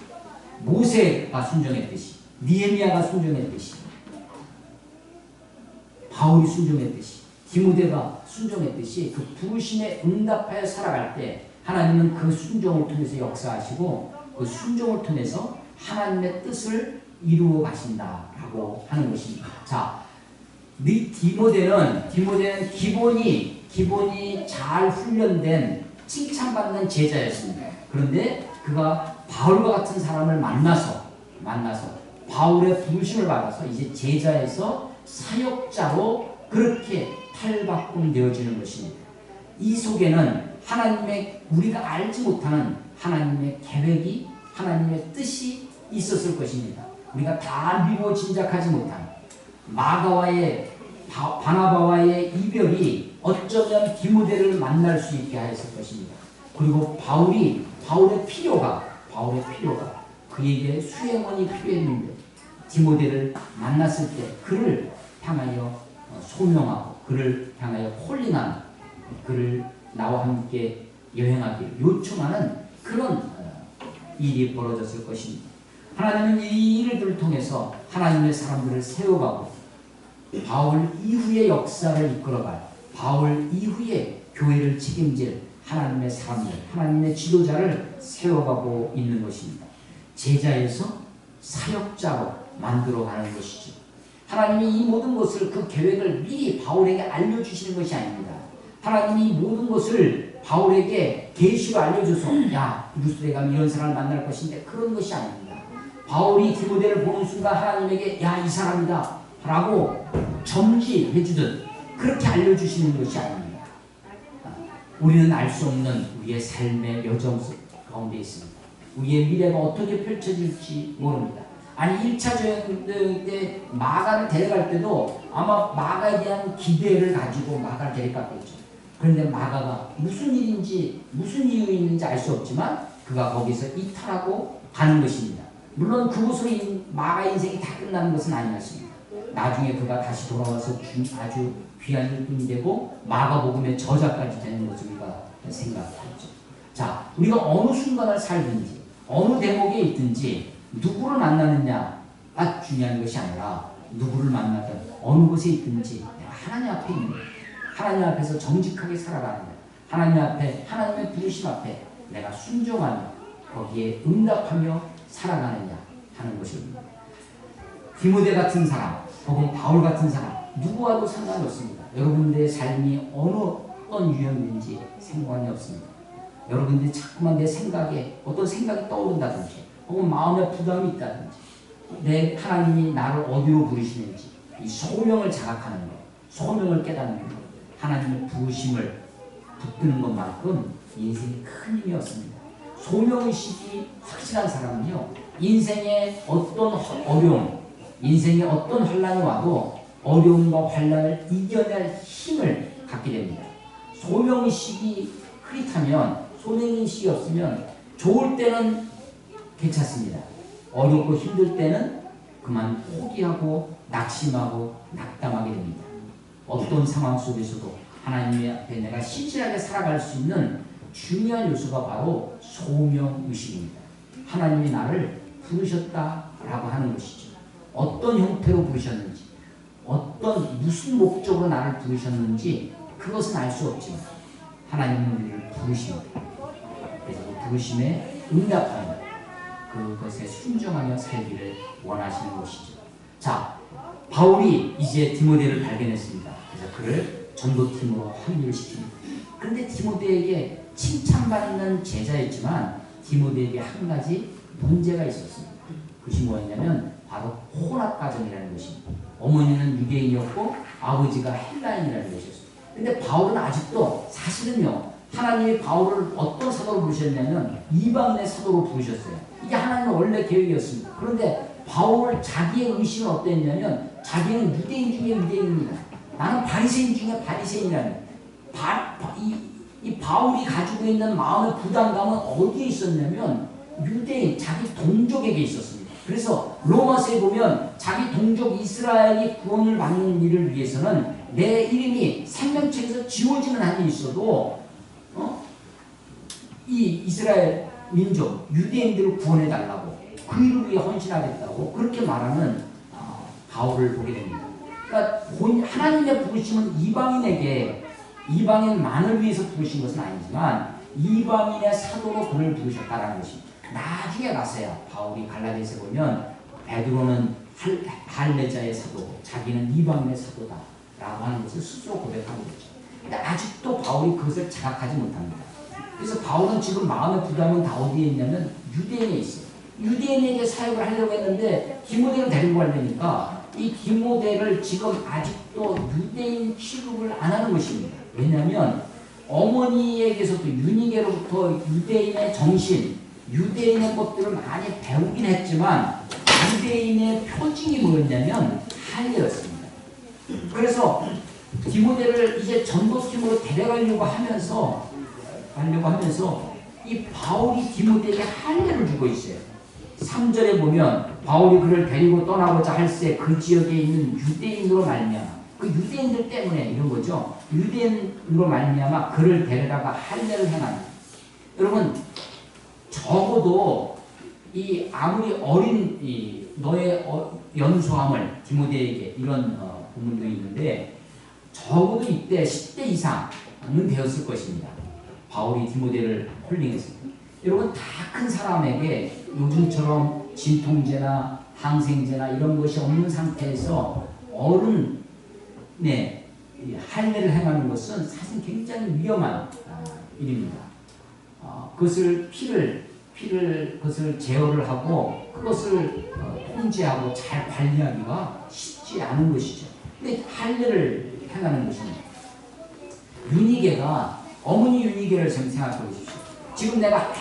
모세가 순종했듯이, 느헤미야가 순종했듯이, 바울이 순종했듯이, 디모데가 순종했듯이 그 부르심에 응답하여 살아갈 때 하나님은 그 순종을 통해서 역사하시고 그 순종을 통해서 하나님의 뜻을 이루어 가신다라고 하는 것입니다. 자, 디모데는 기본이 잘 훈련된 칭찬받는 제자였습니다. 그런데 그가 바울과 같은 사람을 만나서 바울의 부르심을 받아서 이제 제자에서 사역자로 그렇게 탈바꿈 되어지는 것입니다. 이 속에는 하나님의, 우리가 알지 못하는 하나님의 계획이, 하나님의 뜻이 있었을 것입니다. 우리가 다 미루어 짐작하지 못한 바나바와의 이별이 어쩌면 디모데를 만날 수 있게 하였을 것입니다. 그리고 바울의 필요가 그에게 수행원이 필요했는데 디모데를 만났을 때 그를 향하여 소명하고 그를 향하여 콜링하는, 그를 나와 함께 여행하기를 요청하는 그런 일이 벌어졌을 것입니다. 하나님은 이 일들을 통해서 하나님의 사람들을 세워가고 바울 이후의 역사를 이끌어갈, 바울 이후에 교회를 책임질 하나님의 사람들, 하나님의 지도자를 세워가고 있는 것입니다. 제자에서 사역자로 만들어가는 것이죠. 하나님이 이 모든 것을, 그 계획을 미리 바울에게 알려주시는 것이 아닙니다. 하나님이 모든 것을 바울에게 계시로 알려줘서 야 루스드에 가면 이런 사람을 만날 것인데 그런 것이 아닙니다. 바울이 디모데를 보는 순간 하나님에게 야 이 사람이다 라고 점지해 주듯 그렇게 알려주시는 것이 아닙니다. 우리는 알 수 없는 우리의 삶의 여정 가운데 있습니다. 우리의 미래가 어떻게 펼쳐질지 모릅니다. 아니 1차 전쟁 때 마가를 데려갈 때도 아마 마가에 대한 기대를 가지고 마가를 데려갔겠죠. 그런데 마가가 무슨 일인지 무슨 이유 있는지 알 수 없지만 그가 거기서 이탈하고 가는 것입니다. 물론 그곳으로 마가 인생이 다 끝나는 것은 아니었습니다. 나중에 그가 다시 돌아와서 아주 귀한 일꾼이 되고 마가복음의 저자까지 되는 것을 우리가 생각하죠. 자, 우리가 어느 순간을 살든지 어느 대목에 있든지 누구를 만나느냐가 중요한 것이 아니라 누구를 만나든 어느 곳에 있든지 내가 하나님 앞에 있는 거예요. 하나님 앞에서 정직하게 살아가는 거예요. 하나님 앞에 하나님의 부르심 앞에 내가 순종하며 거기에 응답하며 살아가느냐 하는 것입니다. 디모데 같은 사람 혹은 바울 같은 사람 누구와도 상관이 없습니다. 여러분들의 삶이 어떤 유형인지 상관이 없습니다. 여러분들이 자꾸만 내 생각에 어떤 생각이 떠오른다든지 혹은 마음에 부담이 있다든지 내 하나님이 나를 어디로 부르시는지 이 소명을 자각하는 것, 소명을 깨닫는 것, 하나님의 부르심을 붙드는 것만큼 인생이 큰 힘이 없습니다. 소명의식이 확실한 사람은요 인생의 어떤 어려움, 인생의 어떤 환란이 와도 어려움과 환란을 이겨낼 힘을 갖게 됩니다. 소명의식이 흐릿하면, 소명의식이 없으면 좋을 때는 괜찮습니다. 어렵고 힘들 때는 그만 포기하고 낙심하고 낙담하게 됩니다. 어떤 상황 속에서도 하나님 앞에 내가 신실하게 살아갈 수 있는 중요한 요소가 바로 소명의식입니다. 하나님이 나를 부르셨다라고 하는 것이죠. 어떤 형태로 부르셨는지, 무슨 목적으로 나를 부르셨는지 그것은 알 수 없지만 하나님은 우리를 부르십니다. 그래서 그 부르심에 응답하며 그것에 순종하며 살기를 원하시는 것이죠. 자, 바울이 이제 디모데를 발견했습니다. 그래서 그를 전도팀으로 합류를 시킵니다. 그런데 디모데에게 칭찬받는 제자였지만 디모데에게 한 가지 문제가 있었습니다. 그것이 뭐였냐면 바로 혼합 가정이라는 것입니다. 어머니는 유대인이었고 아버지가 헬라인이라는 것이었습니다. 근데 바울은 아직도 사실은요 하나님이 바울을 어떤 사도로 부르셨냐면 이방인의 사도로 부르셨어요. 이게 하나님의 원래 계획이었습니다. 그런데 바울 자기의 의식은 어땠냐면 자기는 유대인 중에 유대인입니다. 나는 바리새인 중에 바리새인이라는 이 바울이 가지고 있는 마음의 부담감은 어디에 있었냐면 유대인, 자기 동족에게 있었습니다. 그래서 로마서에 보면 자기 동족 이스라엘이 구원을 받는 일을 위해서는 내 이름이 생명책에서 지워지는 한이 있어도 이 이스라엘 민족, 유대인들을 구원해달라고 그 일을 위해 헌신하겠다고 그렇게 말하는 바울을 보게 됩니다. 그러니까 하나님의 부르심은 이방인만을 위해서 부르신 것은 아니지만 이방인의 사도로 그를 부르셨다라는 것입니다. 나중에 가서야 바울이 갈라디아서에 보면 베드로는 할례자의 사도고 자기는 이방인의 사도다라고 하는 것을 스스로 고백하고 있죠. 근데 아직도 바울이 그것을 자각하지 못합니다. 그래서 바울은 지금 마음의 부담은 다 어디에 있냐면 유대인에 있어요. 유대인에게 사역을 하려고 했는데 디모데를 데리고 가려니까 이 디모데를 지금 아직도 유대인 취급을 안 하는 것입니다. 왜냐하면 어머니에게서도 유니게로부터 유대인의 정신, 유대인의 것들을 많이 배우긴 했지만 유대인의 표징이 뭐였냐면 할례였습니다. 그래서 디모데를 이제 전도팀으로 데려가려고 하면서 이 바울이 디모데에게 할례를 주고 있어요. 3절에 보면 바울이 그를 데리고 떠나고자 할새 그 지역에 있는 유대인으로 말미암아 그 유대인들 때문에 이런 거죠. 유대인으로 말미암아 그를 데려다가 할례를 행합니다. 여러분 적어도 이 아무리 어린 너의 연소함을 디모데에게 이런 부분도 있는데 적어도 이때 10대 이상은 되었을 것입니다. 바울이 디모데를 홀링했습니다. 여러분 다 큰 사람에게 요즘처럼 진통제나 항생제나 이런 것이 없는 상태에서 어른의 이 할례를 행하는 것은 사실 굉장히 위험한 일입니다. 그것을 제어를 하고 그것을 통제하고 잘 관리하기가 쉽지 않은 것이죠. 근데 할례를 행하는 것입니다. 윤희계가 어머니 윤희계를 지금 생각해 보십시오. 지금 내가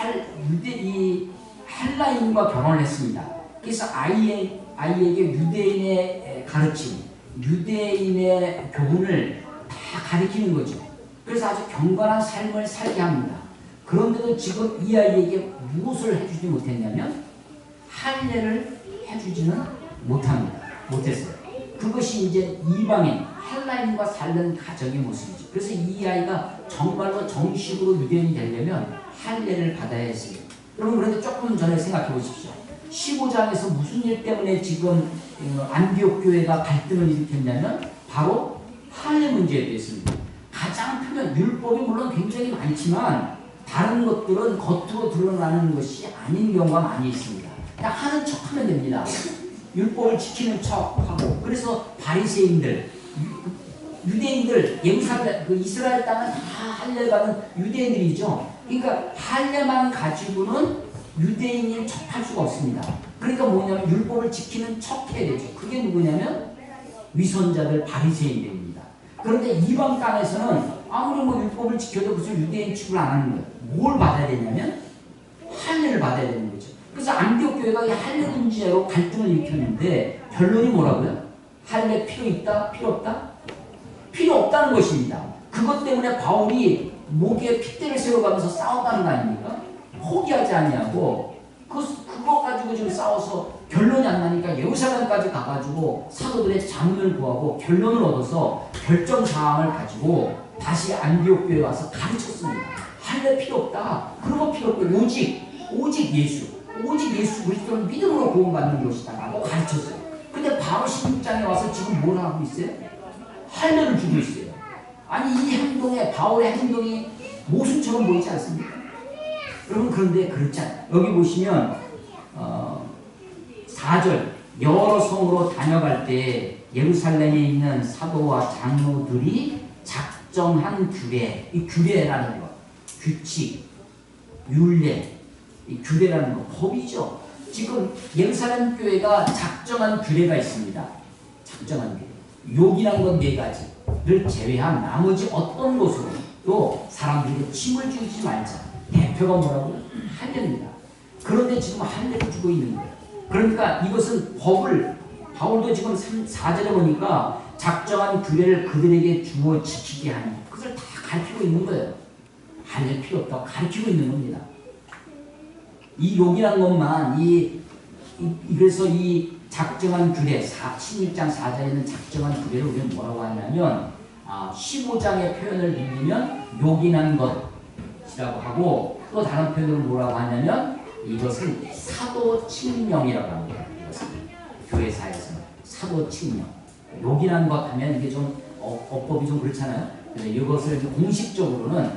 이 헬라인과 결혼을 했습니다. 그래서 아이에게 유대인의 가르침, 유대인의 교훈을 다 가르치는 거죠. 그래서 아주 경건한 삶을 살게 합니다. 그런데도 지금 이 아이에게 무엇을 해주지 못했냐면 할례를 해주지는 못했어요. 그것이 이제 이방인 헬라인과 살던 가정의 모습이죠. 그래서 이 아이가 정말로 정식으로 유대인이 되려면 할례를 받아야 했습니다. 여러분 그런데 조금 전에 생각해 보십시오. 15장에서 무슨 일 때문에 지금 안디옥 교회가 갈등을 일으켰냐면 바로 할례 문제에 대해서입니다. 가장 표면 율법이 물론 굉장히 많지만 다른 것들은 겉으로 드러나는 것이 아닌 경우가 많이 있습니다. 그냥 하는 척하면 됩니다. 율법을 지키는 척하고. 그래서 바리새인들, 유대인들, 예루살렘, 이스라엘 땅은 다 할례받은 유대인들이죠. 그러니까 할례만 가지고는 유대인을 척할 수가 없습니다. 그러니까 뭐냐면 율법을 지키는 척해야 되죠. 그게 누구냐면 위선자들 바리새인들입니다. 그런데 이방 땅에서는 아무리 율법을 지켜도 무슨 유대인 취급을 안 하는 거예요. 뭘 받아야 되냐면 할례를 받아야 되는 거죠. 그래서 안디옥 교회가 이 할례 문제로 갈등을 일으켰는데 결론이 뭐라고요? 할례 필요 있다? 필요 없다? 필요 없다는 것입니다. 그것 때문에 바울이 목에 핏대를 세워가면서 싸웠다는 거 아닙니까? 포기하지 아니하고 그거 가지고 지금 싸워서 결론이 안 나니까 예루살렘까지 가가지고 사도들의 자문을 구하고 결론을 얻어서 결정사항을 가지고 다시 안디옥 교회에 와서 가르쳤습니다. 할례 필요 없다. 그런 거 필요 없고 오직 예수 그리스도를 믿음으로 구원받는 것이다 라고 가르쳤어요. 근데 바로 16장에 와서 지금 뭘 하고 있어요? 할례를 주고 있어요. 아니 이 바울의 행동이 모순처럼 보이지 않습니까? 여러분 그런데 그렇지 않아요. 여기 보시면 4절 여러 성으로 다녀갈 때 예루살렘에 있는 사도와 장로들이 작정한 규례, 이 규례라는 것, 규칙, 율례, 이 규례라는 것, 법이죠. 지금 예루살렘 교회가 작정한 규례가 있습니다. 작정한 규례. 욕이란 건 4가지를 제외한 나머지 어떤 곳으로도 사람들에게 침을 주지 말자. 대표가 뭐라고요? 할례입니다. 그런데 지금 할례를 주고 있는 거예요. 그러니까 이것은 법을 바울도 지금 4절에 보니까 작정한 규례를 그들에게 주어 지키게 하는 그것을 다 가르치고 있는 거예요. 할례 필요 없다고 가르치고 있는 겁니다. 이 욕이란 것만 그래서 이 작정한 규례 16장 4절에는 작정한 규례를 우리는 뭐라고 하냐면 15장의 표현을 빌리면 욕이란 것이라고 하고 또 다른 표현으로 뭐라고 하냐면 이것은 사도칙령이라고 합니다. 이것은 교회사에서는 사도칙령. 욕이란 것 하면 이게 좀 어법이 좀 그렇잖아요. 그래서 이것을 공식적으로는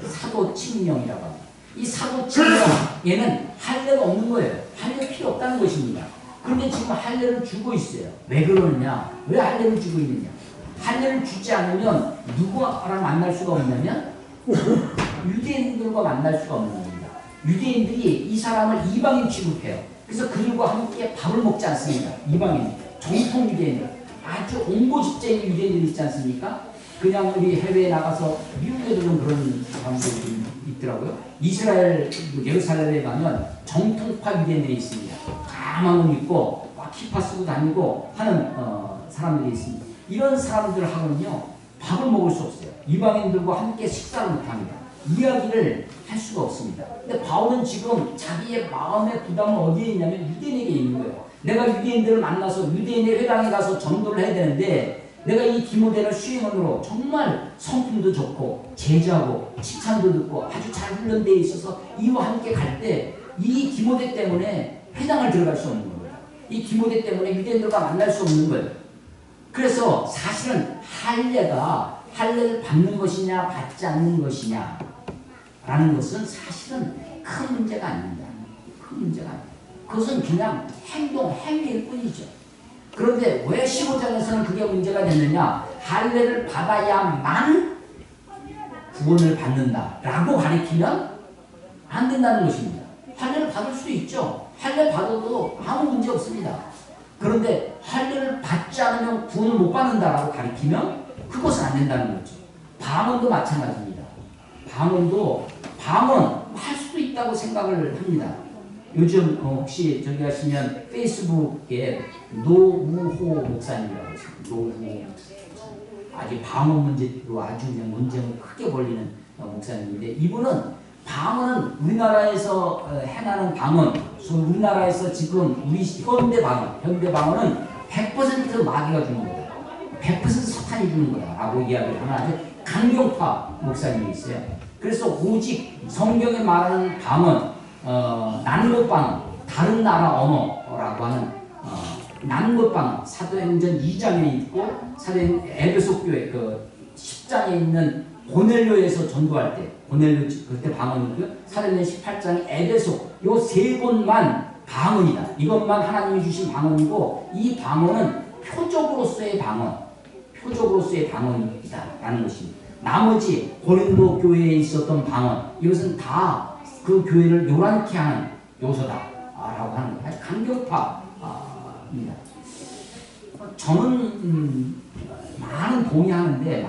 사도칙령이라고 합니다. 이 사도칙령에는 할례가 없는 거예요. 할례 필요 없다는 것입니다. 그런데 지금 할례를 주고 있어요. 왜 그러느냐? 왜 할례를 주고 있느냐? 할례를 주지 않으면 누구랑 만날 수가 없냐면 유대인들과 만날 수가 없는 겁니다. 유대인들이 이 사람을 이방인 취급해요. 그래서 그들과 함께 밥을 먹지 않습니다. 이방인, 정통 유대인들, 아주 옹고집쟁이 유대인들이 있지 않습니까? 그냥 우리 해외에 나가서 미국에도 그런 사람들이 있더라고요. 이스라엘 예루살렘에 가면 정통파 유대인들이 있습니다. 까만 옷 입고 키파 쓰고 다니고 하는 사람들이 있습니다. 이런 사람들하고는요 밥을 먹을 수 없어요. 이방인들과 함께 식사를 못합니다. 이야기를 할 수가 없습니다. 근데 바울은 지금 자기의 마음의 부담은 어디에 있냐면 유대인에게 있는 거예요. 내가 유대인들을 만나서 유대인의 회당에 가서 전도를 해야 되는데 내가 이 디모데를 수행원으로 정말 성품도 좋고 제자고 칭찬도 듣고 아주 잘 훈련되어 있어서 이와 함께 갈 때 이 디모데 때문에 회당을 들어갈 수 없는 겁니다. 이 디모데 때문에 유대인들과 만날 수 없는 거예요. 그래서 사실은 할례를 받는 것이냐 받지 않는 것이냐 라는 것은 사실은 큰 문제가 아닙니다. 큰 문제가 아닙니다. 그것은 그냥 행위일 뿐이죠. 그런데 왜 15장에서는 그게 문제가 됐느냐? 할례를 받아야만 구원을 받는다라고 가리키면 안 된다는 것입니다. 할례를 받을 수도 있죠. 할례 받아도 아무 문제 없습니다. 그런데 할례를 받지 않으면 구원을 못 받는다라고 가리키면 그것은 안 된다는 거죠. 방언도 마찬가지입니다. 방언할 수도 있다고 생각을 합니다. 요즘 혹시 저기 하시면 페이스북에 노우호 목사님이라고 있습니다. 노우호 목사님. 아주 방언 문제로 아주 그냥 논쟁을 크게 벌리는 목사님인데, 이분은 방언은 우리나라에서 행하는 방언, 우리나라에서 지금 우리 현대 방언은 100% 마귀가 주는 거다. 100% 사탄이 주는 거다라고 이야기를 하는 아주 강경파 목사님이 있어요. 그래서 오직 성경에 말하는 방언, 난것방언, 다른 나라 언어라고 하는 난것방언, 사도행전 2장에 있고 에베소 교회 그 10장에 있는 고넬료에서 전도할 때 고넬료 그때 방언이고요. 사도행전 18장에 에베소 요 세 곳만 방언이다. 이것만 하나님이 주신 방언이고, 이 방언은 표적으로서의 방언이다라는 것입니다. 나머지 고린도 교회에 있었던 방언, 이것은 다 그 교회를 요란케 하는 요소다라고 하는 거예요. 강경파입니다. 저는 많이 동의하는데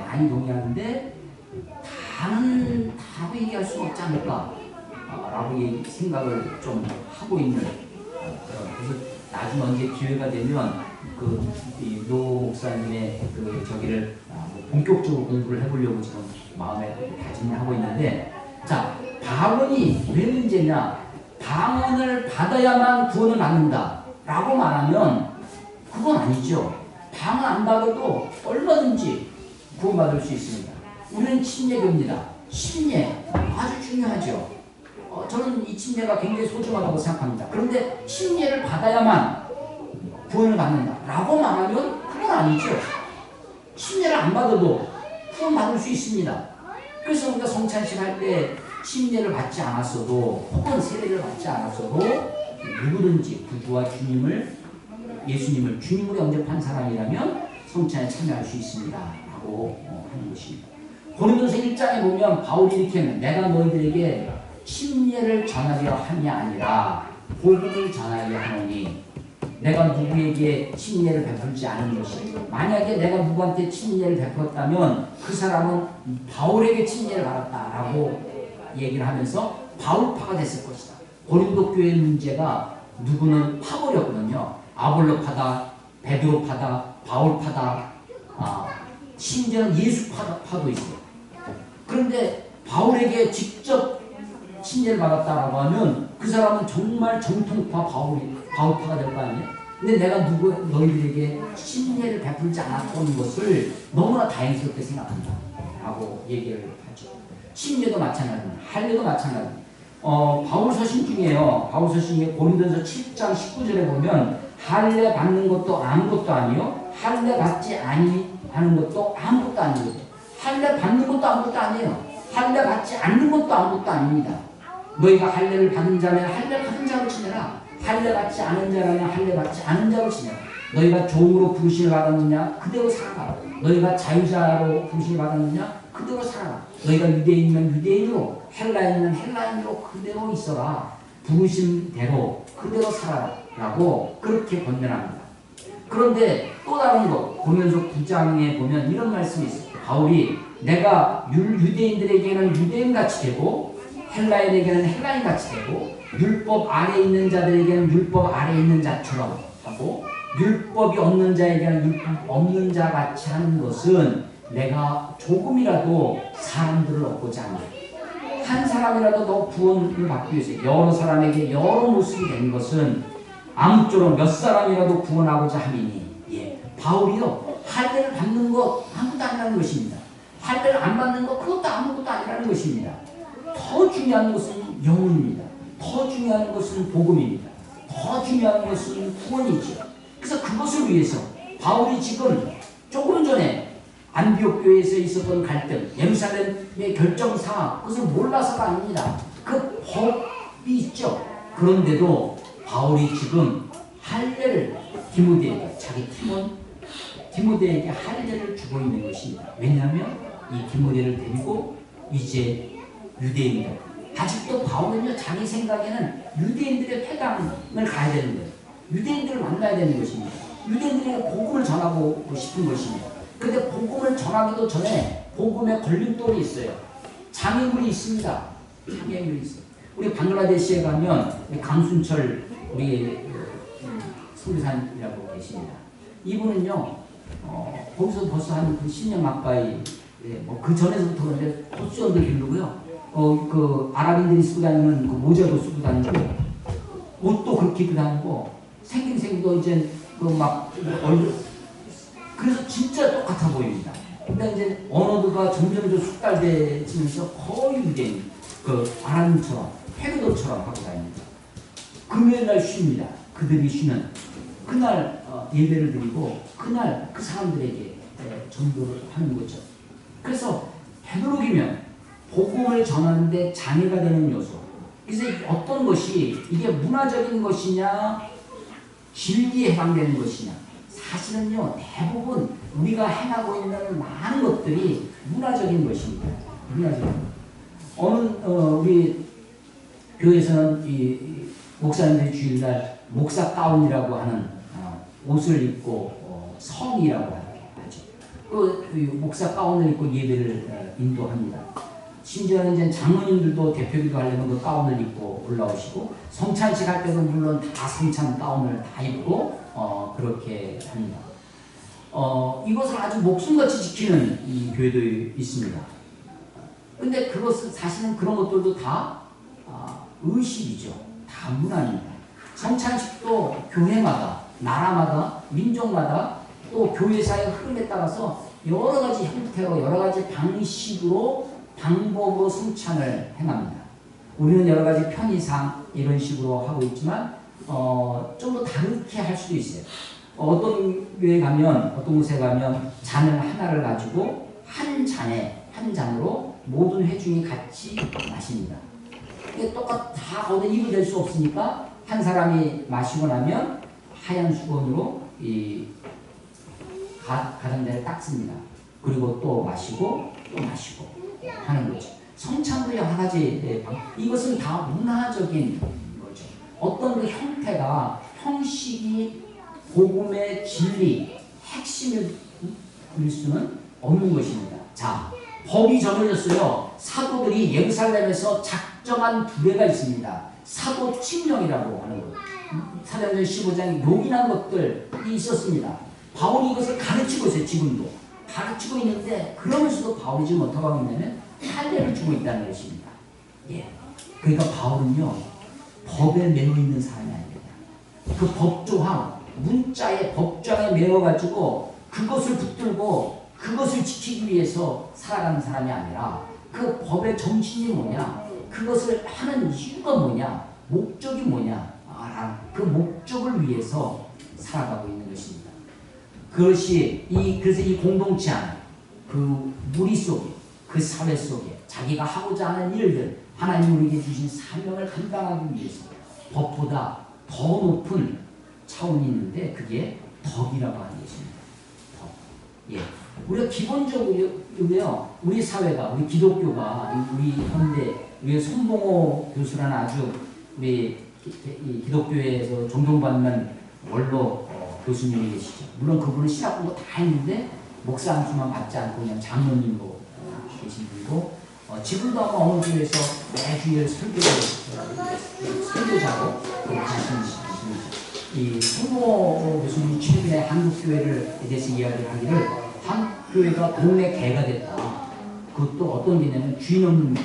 다고 얘기할 수는 없지 않을까라고 생각을 좀 하고 있는. 그래서 나중에 언제 기회가 되면 노 목사님의 저기를 본격적으로 공부를 해보려고 지금 마음에 다짐을 하고 있는데, 자, 방언이 왜 문제냐? 방언을 받아야만 구원을 받는다라고 말하면 그건 아니죠. 방언 안 받아도 얼마든지 구원받을 수 있습니다. 우리는 침례교입니다. 침례 아주 중요하죠. 저는 이 침례가 굉장히 소중하다고 생각합니다. 그런데 침례를 받아야만 구원을 받는다라고 말하면 그건 아니죠. 침례를 안 받아도 구원받을 수 있습니다. 그래서 우리가 성찬식 할 때 침례를 받지 않았어도, 혹은 세례를 받지 않았어도 누구든지 구주와 예수님을 주님으로 영접한 사람이라면 성찬에 참여할 수 있습니다 라고 하는 것입니다. 고린도서 1장에 보면 바울이 이렇게 하면, 내가 너희들에게 침례를 전하려 함이 아니라 복음을 전하려 하노니, 내가 누구에게 침례를 베풀지 않은 것이, 만약에 내가 누구한테 침례를 베풀었다면 그 사람은 바울에게 침례를 받았다라고 얘기를 하면서 바울파가 됐을 것이다. 고린도 교회 문제가 누구는 파버렸거든요. 아볼로파다, 베드로파다, 바울파다, 심지어는 예수파도 있어요. 그런데 바울에게 직접 침례를 받았다라고 하면 그 사람은 정말 정통파 바울파가 될 거 아니에요? 근데 내가 너희들에게 침례를 베풀지 않았던 것을 너무나 다행스럽게 생각한다 라고 얘기를 하죠. 침례도 마찬가지입니다. 할례도 마찬가지입니다. 바울 서신 중에요. 바울 서신 중에 고린도서 7장 19절에 보면, 할례 받는 것도 아무것도 아니요, 할례 받지 아니하는 것도 아무것도 아니에요. 할례 받는 것도 아무것도 아니에요. 할례 받지 않는 것도 아무것도 아닙니다. 너희가 할례를 받은 자면 할례 받은 자로 지내라. 할례 받지 않은 자라면 할례 받지 않은 자로 지내라. 너희가 종으로 부르심을 받았느냐 그대로 살아라. 너희가 자유자로 부르심을 받았느냐 그대로 살아라. 너희가 유대인이면 유대인으로, 헬라인이면 헬라인으로 그대로 있어라. 부르심대로 그대로 살아라 라고 그렇게 권면합니다. 그런데 또 다른 것, 고린도서 9장에 보면 이런 말씀이 있어요. 바울이 내가 유대인들에게는 유대인같이 되고 헬라인에게는 헬라인같이 되고 율법 아래에 있는 자들에게는 율법 아래에 있는 자처럼 하고 율법이 없는 자에게는 율법 없는 자같이 하는 것은 내가 조금이라도 사람들을 얻고자 한다. 한 사람이라도 더 구원을 받기 위해서 여러 사람에게 여러 모습이 된 것은 아무쪼록 몇 사람이라도 구원하고자 함이니, 바울이요, 할례를 받는 것 아무것도 아니라는 것입니다. 할례를 안 받는 것 그것도 아무것도 아니라는 것입니다. 더 중요한 것은 영혼입니다. 더 중요한 것은 복음입니다. 더 중요한 것은 구원이죠. 그래서 그것을 위해서 바울이 지금 조금 전에 안디옥 교회에서 있었던 갈등, 예루살렘의 결정사항, 그것을 몰라서가 아닙니다. 그 법이 있죠. 그런데도 바울이 지금 할례를 디모데에게 자기 디모데에게 할례를 주고 있는 것입니다. 왜냐하면 이 디모데를 데리고 이제 유대인들 아직도 바울은요 자기 생각에는 유대인들의 회당을 가야 되는 거예요. 유대인들을 만나야 되는 것입니다. 유대인들에게 복음을 전하고 싶은 것입니다. 그런데 복음을 전하기도 전에 복음에 걸림돌이 있어요. 장애물이 있습니다. 장애물이 있어요. 우리 방글라데시에 가면 강순철 우리 선교사님이라고 계십니다. 이분은요 거기서 벌써 한 10년 가까이 그 전에서부터 그런데 코스염도 기르고요. 그 아랍인들이 쓰고 다니는 그 모자도 쓰고 다니고 옷도 그렇게 입고 다니고 생김도 이제 그 막 얼굴 그래서 진짜 똑같아 보입니다. 근데 이제 언어가 점점 더 숙달되면서 거의 유대인 그 아랍인처럼 헤로도처럼 하고 다닙니다. 금요일날 쉽니다. 그들이 쉬는 그날 예배를 드리고 그날 그 사람들에게 전도를 하는 거죠. 그래서 되도록이면 복음을 전하는데 장애가 되는 요소. 그래서 어떤 것이 이게 문화적인 것이냐 진리에 해당되는 것이냐. 사실은요 대부분 우리가 행하고 있는 많은 것들이 문화적인 것입니다. 문화적인 우리 교회에서는 이 목사님들이 주일날 목사 가운이라고 하는 옷을 입고 성이라고 하죠. 그 목사 가운을 입고 예배를 인도합니다. 심지어는 이제 장로님들도 대표기도 하려면 그 가운을 입고 올라오시고 성찬식 할 때도 물론 다 성찬 가운을 다 입고 그렇게 합니다. 이것을 아주 목숨같이 지키는 이 교회도 있습니다. 근데 그것은 사실은 그런 것들도 다 의식이죠. 다 문화입니다. 성찬식도 교회마다, 나라마다, 민족마다 또 교회사의 흐름에 따라서 여러 가지 형태로 여러 가지 방법으로 성찬을 행합니다. 우리는 여러 가지 편의상 이런 식으로 하고 있지만 좀 더 다르게 할 수도 있어요. 어떤 교회 가면 어떤 곳에 가면 잔을 하나를 가지고 한 잔으로 모든 회중이 같이 마십니다. 이게 다 어디 입이 될 수 없으니까 한 사람이 마시고 나면 하얀 수건으로 이 가장자리를 닦습니다. 그리고 또 마시고 하는 거죠. 성찬도 여러 가지 이것은 다 문화적인 거죠. 어떤 그 형식이 복음의 진리, 핵심일 수는 없는 것입니다. 자, 법이 정해졌어요. 사도들이 예루살렘에서 작정한 규례가 있습니다. 사도 칙령이라고 하는 것. 사도행전 15장에 요긴한 것들이 있었습니다. 바울이 이것을 가르치고 있어요. 지금도. 가르치고 있는데 그러면서도 바울이 지금 어떻게 하고 있냐면 할례를 주고 있다는 것입니다. 예. 그러니까 바울은요. 법에 매여 있는 사람이 아닙니다. 그 법조항, 문자의 법조항에 매여가지고 그것을 붙들고 그것을 지키기 위해서 살아가는 사람이 아니라 그 법의 정신이 뭐냐, 그것을 하는 이유가 뭐냐, 목적이 뭐냐, 그 목적을 위해서 살아가고 있는 것입니다. 그래서 이 공동체 안에 그 무리 속에 그 사회 속에 자기가 하고자 하는 일들 하나님 우리에게 주신 사명을 감당하기 위해서 법보다 더 높은 차원이 있는데 그게 덕이라고 하는 것입니다. 덕. 예. 우리가 기본적으로요, 우리 사회가, 우리 기독교가, 우리 현대, 우리 손봉호 교수라는 아주 우리 기독교에서 존경받는 원로 교수님이 계시죠. 물론 그분은 신학 공부 다 했는데 목사 안수만 받지 않고 그냥 장로님으로 계신 분이고 지금도 아마 어느 교회에서 매주일 설교자로 하시는 분이죠. 이 손봉호 교수님이 최근에 한국교회에 대해서 이야기를 하기를 한국교회가 동네 개가 됐다. 그것도 어떤 개냐면 주인 없는 개.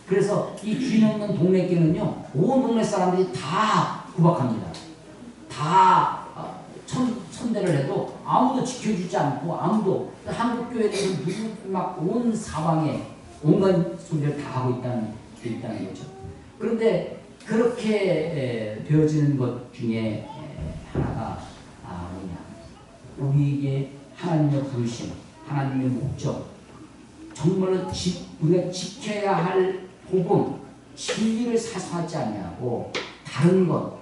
그래서 이 주인 없는 동네 개는요, 온 동네 사람들이 다 구박합니다. 다 천대를 해도 아무도 지켜주지 않고 아무도 한국교회에서 막 온 사방에 온갖 소리를 다 하고 있다는 거죠. 그런데 그렇게 되어지는 것 중에 하나가 뭐냐, 우리에게 하나님의 부르심, 하나님의 목적, 정말로 우리가 지켜야 할 복음, 진리를 사수하지 않냐고 다른 것,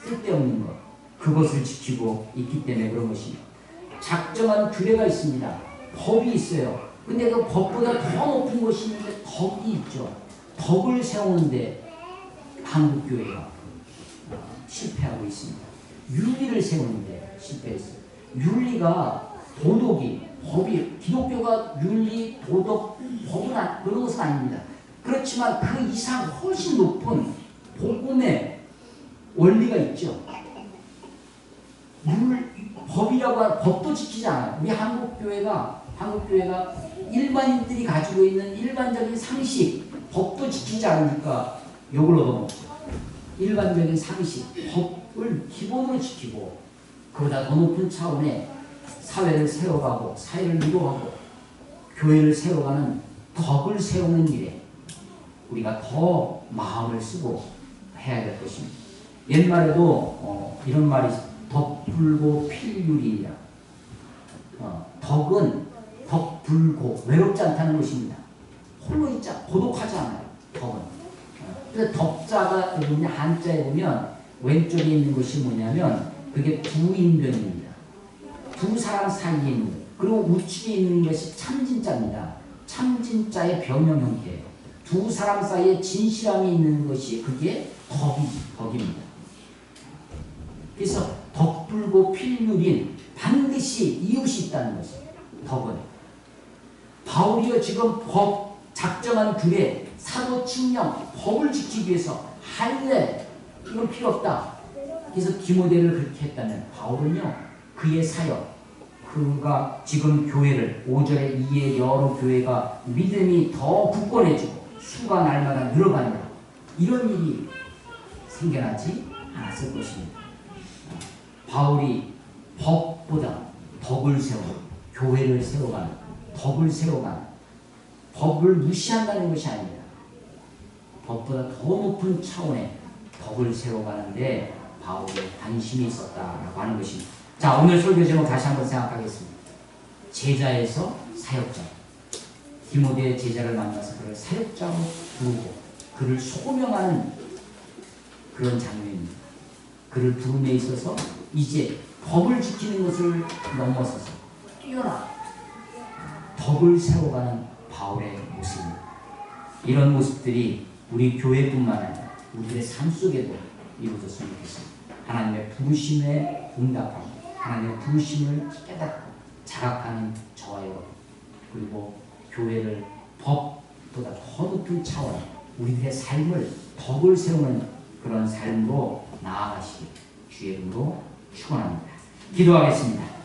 쓸데없는 것, 그것을 지키고 있기 때문에 그런 것입니다. 작정한 규례가 있습니다. 법이 있어요. 근데 그 법보다 더 높은 것이 있는데 덕이 있죠. 덕을 세우는데 한국교회가 실패하고 있습니다. 윤리를 세우는데 실패했어요. 윤리가 도덕이, 법이, 기독교가 윤리, 도덕, 법은 그런 것은 아닙니다. 그렇지만 그 이상 훨씬 높은 복음의 원리가 있죠. 법이라고 하는 법도 지키지 않아요. 우리 한국교회가 일반인들이 가지고 있는 일반적인 상식, 법도 지키지 않으니까 욕을 얻어먹죠. 일반적인 상식, 법을 기본으로 지키고 그보다 더 높은 차원의 사회를 세워가고 사회를 이루어가고 교회를 세워가는 덕을 세우는 일에 우리가 더 마음을 쓰고 해야 될 것입니다. 옛말에도 이런 말이 덕불고 필유리이라. 덕은 덕불고 외롭지 않다는 것입니다. 홀로 있자 고독하지 않아요. 덕은. 그래서 덕자가 뭐냐 한자에 보면 왼쪽에 있는 것이 뭐냐면 그게 두인변입니다. 두 사람 사이에 있는 것. 그리고 우측에 있는 것이 참진자입니다. 참진자의 변형 형태예요. 두 사람 사이에 진실함이 있는 것이 그게 덕입니다. 그래서 덕불고 필률인 반드시 이웃이 있다는 것입니다. 덕은. 바울이요 지금 법, 작정한 규례, 사도 칙령, 법을 지키기 위해서 할례 이건 필요 없다. 그래서 디모데를 그렇게 했다면 바울은요 그의 사역, 그가 지금 교회를 5절에 이에 여러 교회가 믿음이 더 굳건해지고 수가 날마다 늘어가는 이런 일이 생겨나지 않았을 것입니다. 바울이 법보다 덕을 세우고 교회를 세워가는 덕을 세워가는 법을 무시한다는 것이 아닙니다. 법보다 더 높은 차원의 덕을 세워가는데 바울의 관심이 있었다라고 하는 것입니다. 자, 오늘 설교 제목 다시 한번 생각하겠습니다. 제자에서 사역자. 디모데의 제자를 만나서 그를 사역자로 부르고 그를 소명하는 그런 장면입니다. 그를 부름에 있어서 이제 법을 지키는 것을 넘어서서 뛰어나 덕을 세워가는 바울의 모습입니다. 이런 모습들이 우리 교회뿐만 아니라 우리의 삶 속에도 이루어졌으면 좋겠습니다. 하나님의 부르심에 응답하고 하나님의 부르심을 깨닫고 자각하는 저와 여러분, 그리고 교회를 법보다 더 높은 차원 우리들의 삶을 덕을 세우는 그런 삶으로 나아가시길 주의 이름으로 축원합니다. 기도하겠습니다.